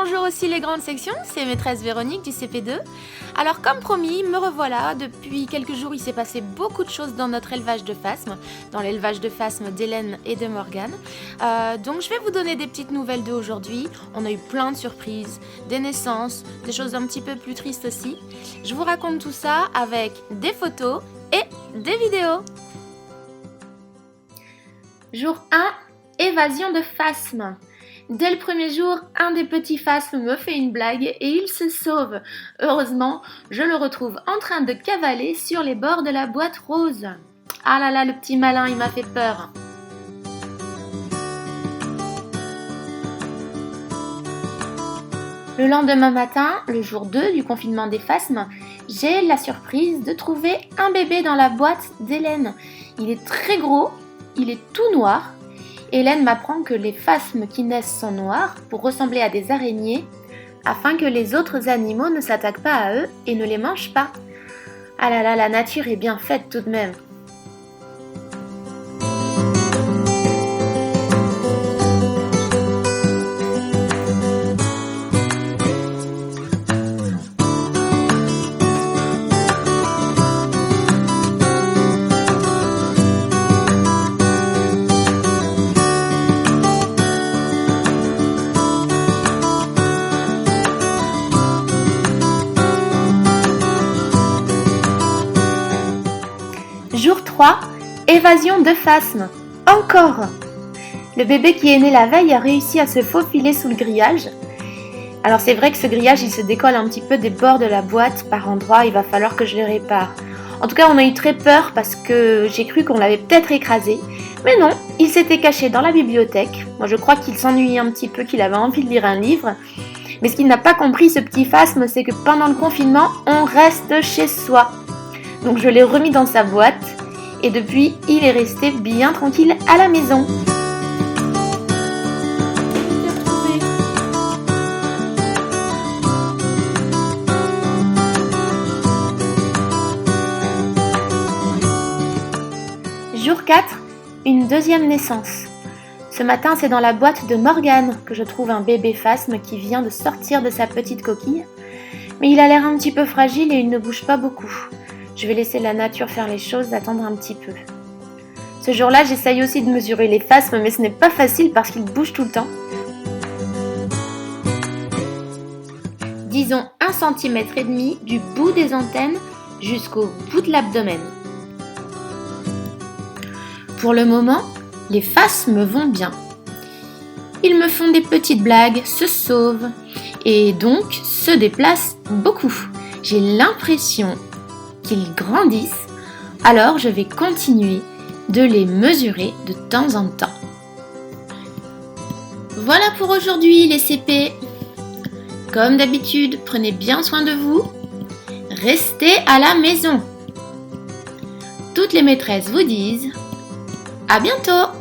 bonjour aussi les grandes sections, c'est maîtresse Véronique du CP2. Alors comme promis, me revoilà, depuis quelques jours il s'est passé beaucoup de choses dans notre élevage de phasmes, dans l'élevage de phasmes d'Hélène et de Morgane. Donc je vais vous donner des petites nouvelles d'eux aujourd'hui. On a eu plein de surprises, des naissances, des choses un petit peu plus tristes aussi. Je vous raconte tout ça avec des photos et des vidéos. Jour 1, évasion de phasmes. Dès le premier jour, un des petits phasmes me fait une blague et il se sauve. Heureusement, je le retrouve en train de cavaler sur les bords de la boîte rose. Ah là là, le petit malin, il m'a fait peur. Le lendemain matin, le jour 2 du confinement des phasmes, j'ai la surprise de trouver un bébé dans la boîte d'Hélène. Il est très gros, il est tout noir. Hélène m'apprend que les phasmes qui naissent sont noirs pour ressembler à des araignées afin que les autres animaux ne s'attaquent pas à eux et ne les mangent pas. Ah là là, la nature est bien faite tout de même. Jour 3, évasion de phasmes. Encore! Le bébé qui est né la veille a réussi à se faufiler sous le grillage. Alors c'est vrai que ce grillage il se décolle un petit peu des bords de la boîte par endroits, il va falloir que je le répare. En tout cas on a eu très peur parce que j'ai cru qu'on l'avait peut-être écrasé. Mais non, il s'était caché dans la bibliothèque. Moi je crois qu'il s'ennuyait un petit peu, qu'il avait envie de lire un livre. Mais ce qu'il n'a pas compris ce petit phasme, c'est que pendant le confinement, on reste chez soi. Donc je l'ai remis dans sa boîte et depuis il est resté bien tranquille à la maison. Jour 4, une deuxième naissance. Ce matin c'est dans la boîte de Morgane que je trouve un bébé phasme qui vient de sortir de sa petite coquille. Mais il a l'air un petit peu fragile et il ne bouge pas beaucoup. Je vais laisser la nature faire les choses, attendre un petit peu. Ce jour-là, j'essaye aussi de mesurer les phasmes, mais ce n'est pas facile parce qu'ils bougent tout le temps. Disons 1,5 cm du bout des antennes jusqu'au bout de l'abdomen. Pour le moment, les phasmes vont bien. Ils me font des petites blagues, se sauvent et donc se déplacent beaucoup. J'ai l'impression qu'ils grandissent, alors je vais continuer de les mesurer de temps en temps. Voilà pour aujourd'hui les CP. Comme d'habitude, prenez bien soin de vous. Restez à la maison. Toutes les maîtresses vous disent à bientôt.